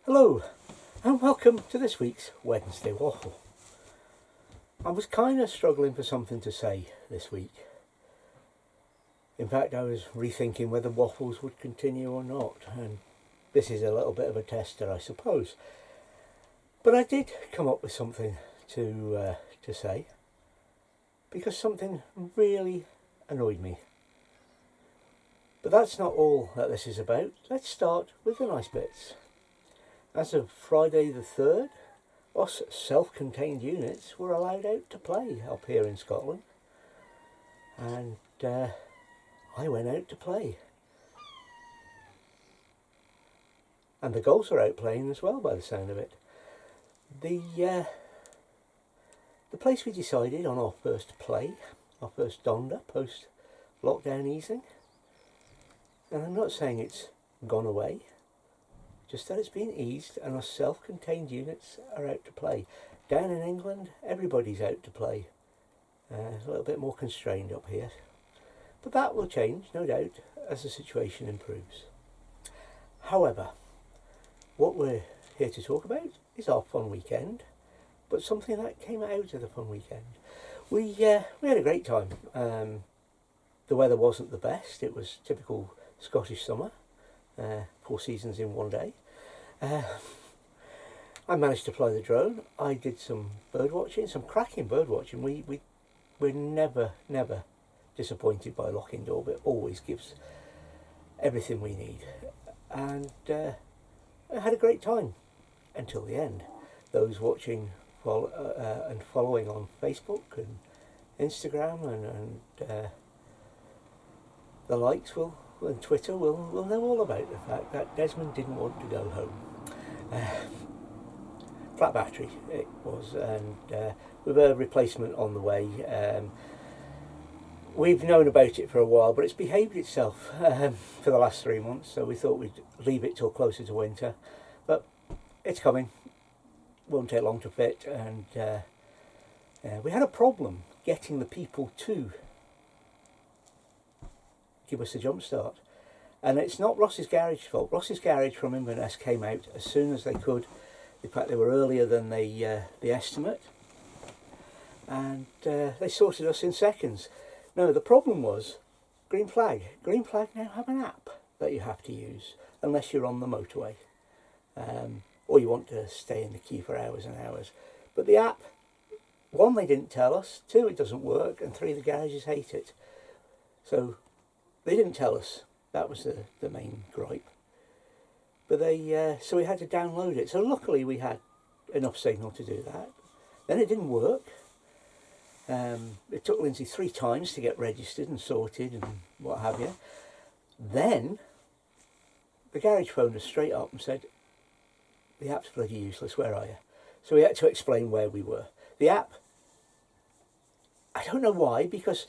Hello and welcome to this week's Wednesday Waffle. I was kind of struggling for something to say this week. In fact, I was rethinking whether waffles would continue or not, and this is a little bit of a tester, I suppose. But I did come up with something to say, because something really annoyed me. But that's not all that this is about. Let's start with the nice bits. As of Friday the 3rd, us self-contained units were allowed out to play up here in Scotland. And I went out to play. And the girls are out playing as well, by the sound of it. The place we decided on our first play, our first Donder post-lockdown easing. And I'm not saying it's gone away. Just that it's been eased and our self-contained units are out to play. Down in England, everybody's out to play. A little bit more constrained up here. But that will change, no doubt, as the situation improves. However, what we're here to talk about is our fun weekend, but something that came out of the fun weekend. We had a great time. The weather wasn't the best. It was typical Scottish summer. 4 seasons in one day. I managed to fly the drone. I did some bird watching, some cracking bird watching. We're never disappointed by Loch Indoor, but it always gives everything we need. And I had a great time until the end. Those watching and following on Facebook and Instagram and the likes and Twitter will know all about the fact that Desmond didn't want to go home. Flat battery it was, and with a replacement on the way. We've known about it for a while, but it's behaved itself for the last 3 months, so we thought we'd leave it till closer to winter. But it's coming, won't take long to fit, and we had a problem getting the people to give us a jump start. And it's not Ross's Garage fault. Ross's Garage from Inverness came out as soon as they could. In fact, they were earlier than the estimate. And they sorted us in seconds. No, the problem was Green Flag. Green Flag now have an app that you have to use, unless you're on the motorway. Or you want to stay in the queue for hours and hours. But the app, 1, they didn't tell us. 2, it doesn't work. And 3, the garages hate it. So they didn't tell us. That was the main gripe. But so we had to download it. So luckily we had enough signal to do that. Then it didn't work. It took Lindsay 3 times to get registered and sorted and what have you. Then the garage phoned us straight up and said, the app's bloody useless, where are you? So we had to explain where we were. The app, I don't know why, because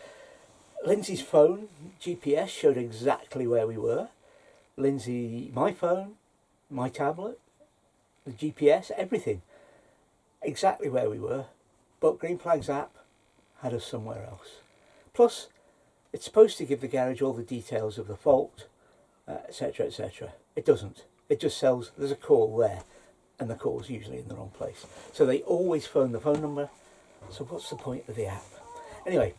Lindsay's phone, GPS, showed exactly where we were. My phone, my tablet, the GPS, everything. Exactly where we were. But Green Flag's app had us somewhere else. Plus, it's supposed to give the garage all the details of the fault, etc, etc. It doesn't. It just tells there's a call there, and the call's usually in the wrong place. So they always phone the phone number. So what's the point of the app? Anyway,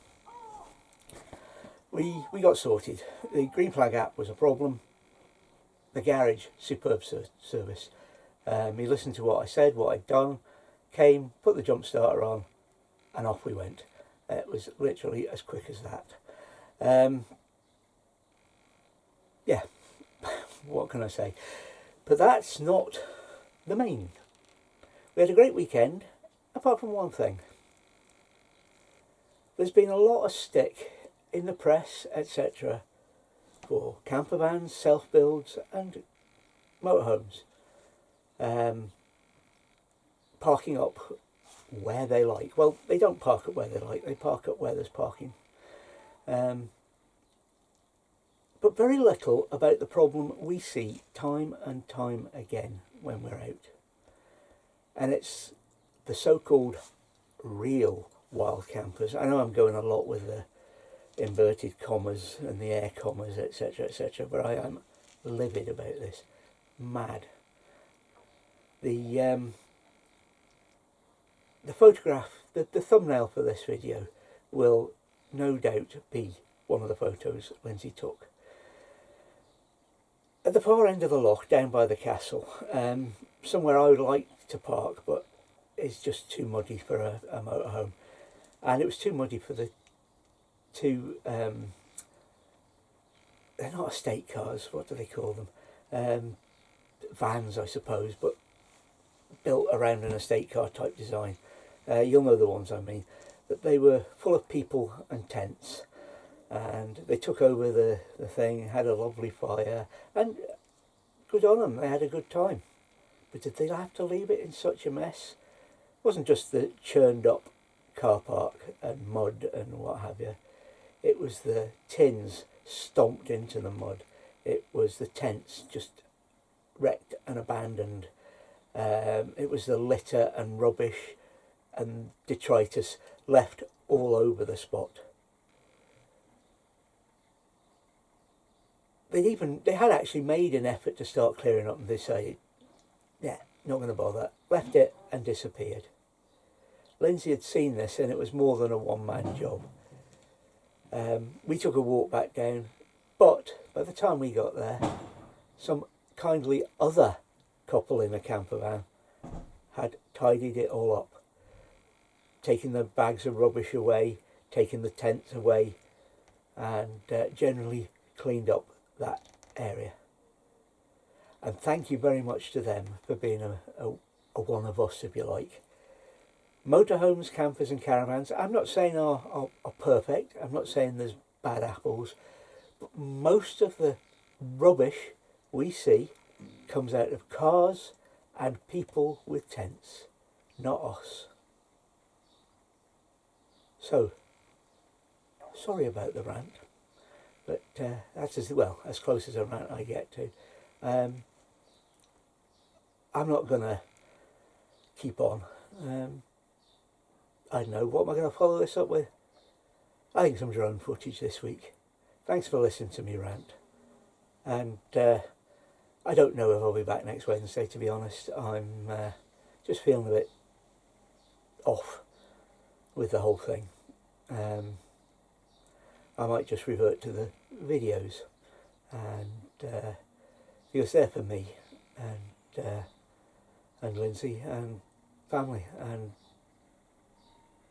we got sorted. The Green Flag app was a problem. The garage, superb service. He listened to what I said, what I'd done, came, put the jump starter on, and off we went. It was literally as quick as that. Yeah, what can I say? But that's not the main. We had a great weekend, apart from one thing. There's been a lot of stick in the press, etc., for campervans, self-builds and motorhomes. Parking up where they like. Well, they don't park up where they like, they park up where there's parking. But very little about the problem we see time and time again when we're out. And it's the so-called real wild campers. I know I'm going a lot with the inverted commas and the air commas, etc, etc, but I am livid about this. Mad. The photograph, the thumbnail for this video will no doubt be one of the photos Lindsay took. At the far end of the loch, down by the castle, somewhere I would like to park, but it's just too muddy for a motorhome. And it was too muddy for the two, they're not estate cars, what do they call them? Vans, I suppose, but built around an estate car type design. You'll know the ones I mean. That they were full of people and tents, and they took over the thing, had a lovely fire, and good on them, they had a good time. But did they have to leave it in such a mess? It wasn't just the churned up car park and mud and what have you. It was the tins stomped into the mud. It was the tents just wrecked and abandoned. It was the litter and rubbish and detritus left all over the spot. They had actually made an effort to start clearing up, and they decided, yeah, not going to bother. Left it and disappeared. Lindsay had seen this, and it was more than a one-man job. We took a walk back down, but by the time we got there, some kindly other couple in a camper van had tidied it all up, taking the bags of rubbish away, taking the tents away, and generally cleaned up that area. And thank you very much to them for being a one of us, if you like. Motorhomes, campers and caravans, I'm not saying are perfect, I'm not saying there's bad apples, but most of the rubbish we see comes out of cars and people with tents, not us. So, sorry about the rant, but that's as close as a rant I get to. I'm not going to keep on. I don't know, what am I going to follow this up with? I think some drone footage this week. Thanks for listening to me rant. And I don't know if I'll be back next Wednesday, to be honest. I'm just feeling a bit off with the whole thing. I might just revert to the videos, and because they're for me and Lindsay and family, and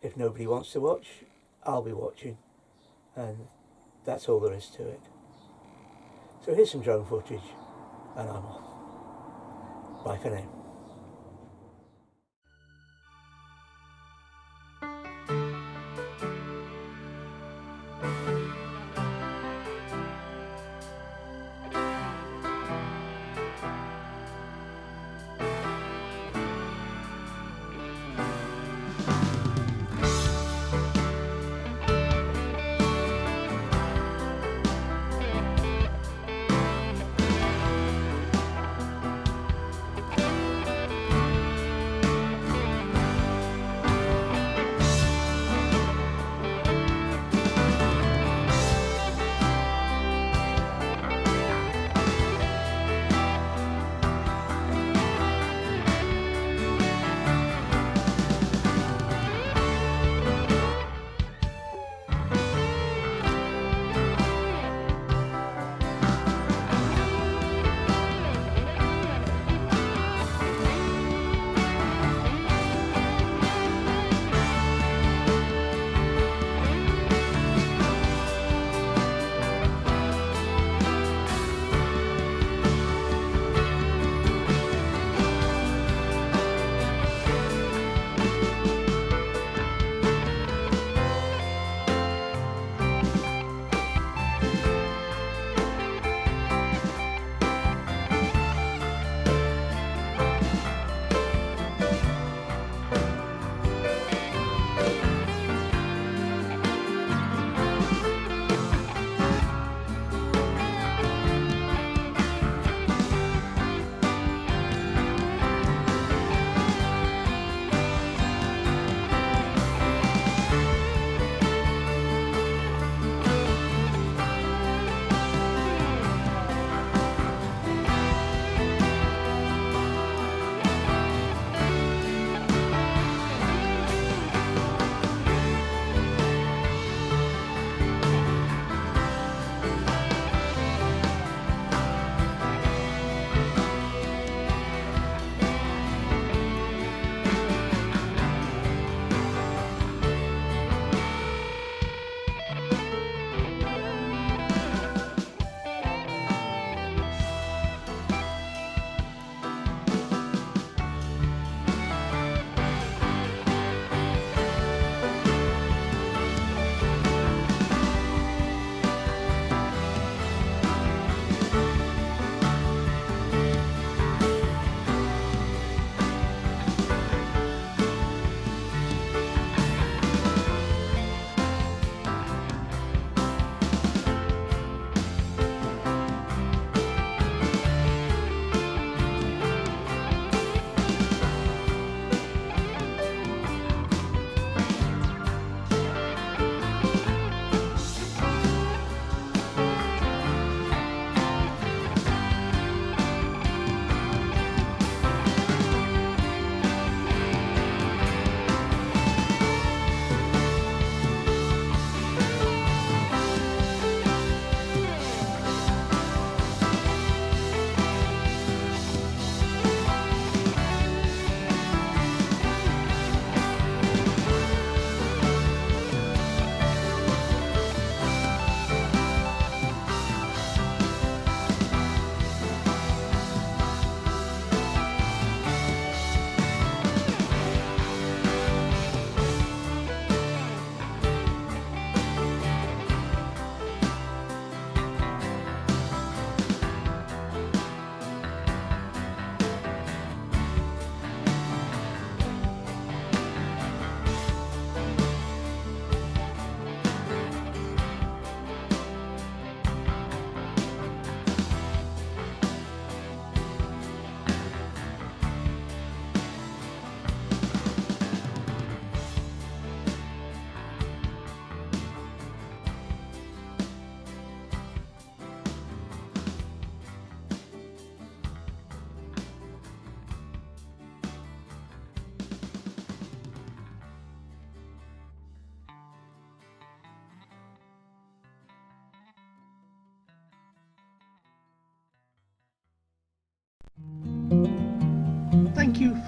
if nobody wants to watch, I'll be watching, and that's all there is to it. So here's some drone footage, and I'm off. Bye for now.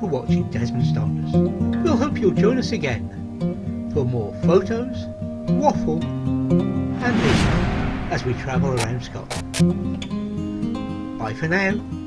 for watching Desmond's Donders. We'll hope you'll join us again for more photos, waffle and music as we travel around Scotland. Bye for now.